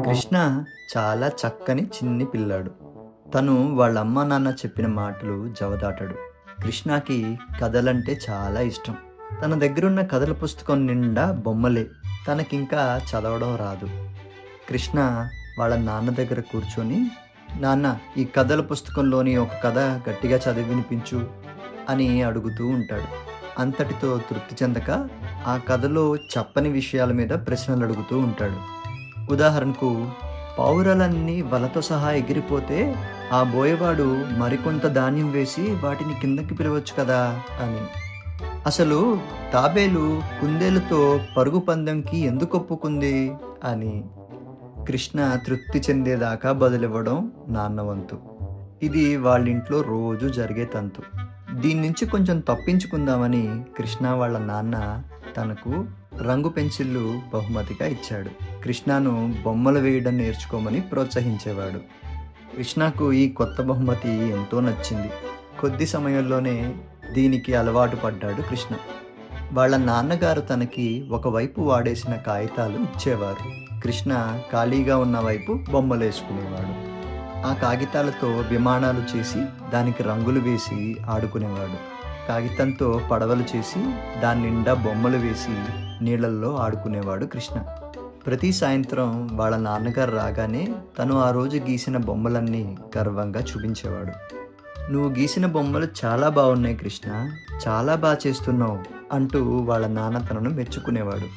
కృష్ణ చాలా చక్కని చిన్ని పిల్లాడు. తను వాళ్ళ అమ్మా నాన్న చెప్పిన మాటలు జవదాటడు. కృష్ణకి కథలంటే చాలా ఇష్టం. తన దగ్గరున్న కథల పుస్తకం నిండా బొమ్మలే. తనకింకా చదవడం రాదు. కృష్ణ వాళ్ళ నాన్న దగ్గర కూర్చొని, నాన్న, ఈ కథల పుస్తకంలోని ఒక కథ గట్టిగా చదివి వినిపించు అని అడుగుతూ ఉంటాడు. అంతటితో తృప్తి చెందక ఆ కథలో చెప్పని విషయాల మీద ప్రశ్నలు అడుగుతూ ఉంటాడు. ఉదాహరణకు, పావురాలన్నీ వలతో సహా ఎగిరిపోతే ఆ బోయవాడు మరికొంత ధాన్యం వేసి వాటిని కిందకి పిలవచ్చు కదా అని. అసలు తాబేలు కుందేలుతో పరుగు పందెంకి ఎందుకు ఒప్పుకుంది అని. కృష్ణ తృప్తి చెందేదాకా బదులివ్వడం నాన్న వంతు. ఇది వాళ్ళింట్లో రోజు జరిగే తంతు. దీని నుంచి కొంచెం తప్పించుకుందామని కృష్ణ వాళ్ళ నాన్న తనకు రంగు పెన్సిళ్ళు బహుమతిగా ఇచ్చాడు. కృష్ణను బొమ్మలు వేయడం నేర్చుకోమని ప్రోత్సహించేవాడు. కృష్ణకు ఈ కొత్త బహుమతి ఎంతో నచ్చింది. కొద్ది సమయంలోనే దీనికి అలవాటు పడ్డాడు కృష్ణ. వాళ్ళ నాన్నగారు తనకి ఒకవైపు వాడేసిన కాగితాలు ఇచ్చేవారు. కృష్ణ ఖాళీగా ఉన్న వైపు బొమ్మలు వేసుకునేవాడు. ఆ కాగితాలతో విమానాలు చేసి దానికి రంగులు వేసి ఆడుకునేవాడు. కాగితంతో పడవలు చేసి దాని నిండా బొమ్మలు వేసి నీళ్ళల్లో ఆడుకునేవాడు కృష్ణ. ప్రతి సాయంత్రం వాళ్ళ నాన్నగారు రాగానే తను ఆ రోజు గీసిన బొమ్మలన్నీ గర్వంగా చూపించేవాడు. నువ్వు గీసిన బొమ్మలు చాలా బాగున్నాయి కృష్ణ, చాలా బాగా చేస్తున్నావు అంటూ వాళ్ళ నాన్న తనను మెచ్చుకునేవాడు.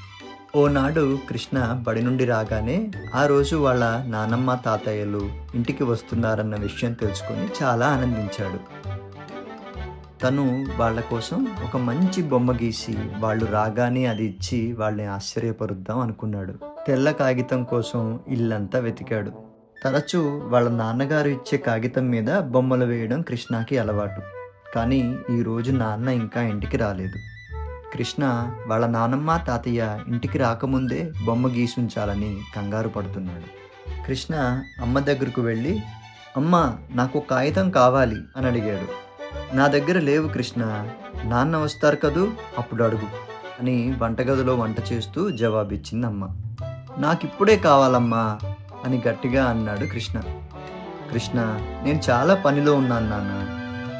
ఓనాడు కృష్ణ బడి నుండి రాగానే ఆ రోజు వాళ్ళ నానమ్మ తాతయ్యలు ఇంటికి వస్తున్నారన్న విషయం తెలుసుకొని చాలా ఆనందించాడు. తను వాళ్ళ కోసం ఒక మంచి బొమ్మ గీసి వాళ్ళు రాగానే అది ఇచ్చి వాళ్ళని ఆశ్చర్యపరుద్దాం అనుకున్నాడు. తెల్ల కాగితం కోసం ఇల్లంతా వెతికాడు. తరచూ వాళ్ళ నాన్నగారు ఇచ్చే కాగితం మీద బొమ్మలు వేయడం కృష్ణకి అలవాటు. కానీ ఈరోజు నాన్న ఇంకా ఇంటికి రాలేదు. కృష్ణ వాళ్ళ నానమ్మ తాతయ్య ఇంటికి రాకముందే బొమ్మ గీసుంచాలని కంగారు పడుతున్నాడు. కృష్ణ అమ్మ దగ్గరకు వెళ్ళి, అమ్మ, నాకు కాగితం కావాలి అని అడిగాడు. నా దగ్గర లేవు కృష్ణ, నాన్న వస్తారు కదూ అప్పుడు అడుగు అని వంటగదిలో వంట చేస్తూ జవాబిచ్చింది అమ్మ. నాకిప్పుడే కావాలమ్మా అని గట్టిగా అన్నాడు కృష్ణ. కృష్ణ, నేను చాలా పనిలో ఉన్నాను నాన్న,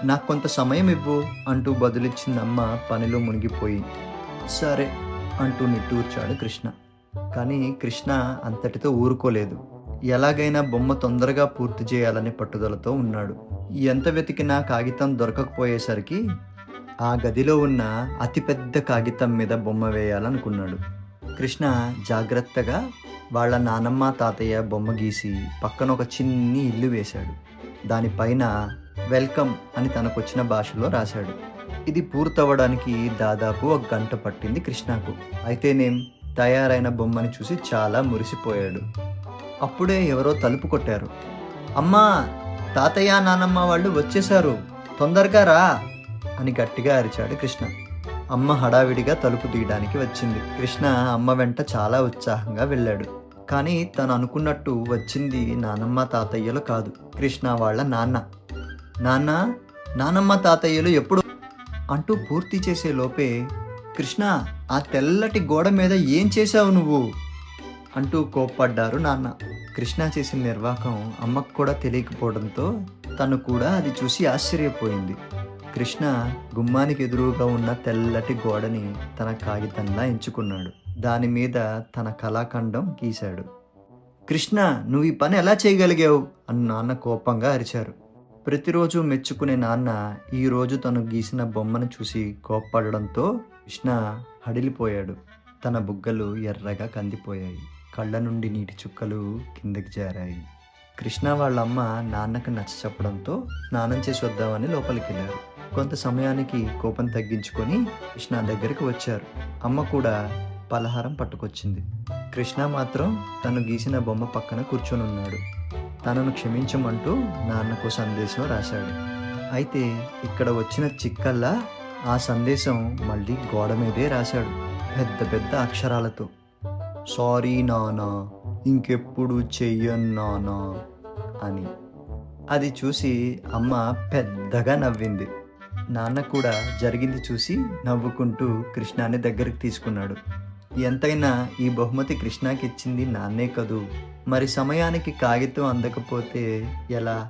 నాకు కొంత సమయం ఇవ్వు అంటూ బదులిచ్చింది అమ్మ పనిలో మునిగిపోయి. సరే అంటూ నిట్టూర్చాడు కృష్ణ. కానీ కృష్ణ అంతటితో ఊరుకోలేదు. ఎలాగైనా బొమ్మ తొందరగా పూర్తి చేయాలని పట్టుదలతో ఉన్నాడు. ఎంత వెతికినా కాగితం దొరకకపోయేసరికి ఆ గదిలో ఉన్న అతిపెద్ద కాగితం మీద బొమ్మ వేయాలనుకున్నాడు. కృష్ణ జాగ్రత్తగా వాళ్ళ నానమ్మ తాతయ్య బొమ్మ గీసి పక్కన ఒక చిన్ని ఇల్లు వేశాడు. దానిపైన వెల్కమ్ అని తనకొచ్చిన భాషలో రాశాడు. ఇది పూర్తవడానికి దాదాపు 1 గంట పట్టింది కృష్ణకు. అయితేనేం తయారైన బొమ్మని చూసి చాలా మురిసిపోయాడు. అప్పుడే ఎవరో తలుపు కొట్టారు. అమ్మా, తాతయ్య నానమ్మ వాళ్ళు వచ్చేశారు, తొందరగా రా అని గట్టిగా అరిచాడు కృష్ణ. అమ్మ హడావిడిగా తలుపు తీయడానికి వచ్చింది. కృష్ణ అమ్మ వెంట చాలా ఉత్సాహంగా వెళ్ళాడు. కానీ తను అనుకున్నట్టు వచ్చింది నానమ్మ తాతయ్యలు కాదు, కృష్ణ వాళ్ళ నాన్న. నాన్న, నానమ్మ తాతయ్యలు ఎప్పుడు అంటూ పూర్తి చేసే లోపే, కృష్ణ, ఆ తెల్లటి గోడ మీద ఏం చేశావు నువ్వు అంటూ కోప్పడ్డారు నాన్న. కృష్ణ చేసిన నిర్వాకం అమ్మకు కూడా తెలియకపోవడంతో తను కూడా అది చూసి ఆశ్చర్యపోయింది. కృష్ణ గుమ్మానికి ఎదురుగా ఉన్న తెల్లటి గోడని తన కాగితంలా ఎంచుకున్నాడు. దాని మీద తన కళాఖండం గీశాడు. కృష్ణ, నువ్వు ఈ పని ఎలా చేయగలిగావు అని నాన్న కోపంగా అరిచారు. ప్రతిరోజు మెచ్చుకునే నాన్న ఈరోజు తను గీసిన బొమ్మను చూసి కోప్పడడంతో కృష్ణ హడిలిపోయాడు. తన బుగ్గలు ఎర్రగా కందిపోయాయి. కళ్ళ నుండి నీటి చుక్కలు కిందకి జారాయి. కృష్ణ వాళ్ళమ్మ నాన్నకు నచ్చ చెప్పడంతో స్నానం చేసి వద్దామని లోపలికి వెళ్ళారు. కొంత సమయానికి కోపం తగ్గించుకొని కృష్ణ దగ్గరికి వచ్చారు. అమ్మ కూడా పలహారం పట్టుకొచ్చింది. కృష్ణ మాత్రం తను గీసిన బొమ్మ పక్కన కూర్చొని ఉన్నాడు. తనను క్షమించమంటూ నాన్నకు సందేశం రాశాడు. అయితే ఇక్కడ వచ్చిన చిక్కల్లా ఆ సందేశం మళ్ళీ గోడ మీదే రాశాడు, పెద్ద పెద్ద అక్షరాలతో. సారీ నానా, ఇంకెప్పుడు చెయ్యను నానా అని. అది చూసి అమ్మ పెద్దగా నవ్వింది. నాన్న కూడా జరిగింది చూసి నవ్వుకుంటూ కృష్ణాని దగ్గరికి తీసుకున్నాడు. ఎంతైనా ఈ బహుమతి కృష్ణకి ఇచ్చింది నాన్నే కదూ. మరి సమయానికి కాగితం అందకపోతే ఎలా?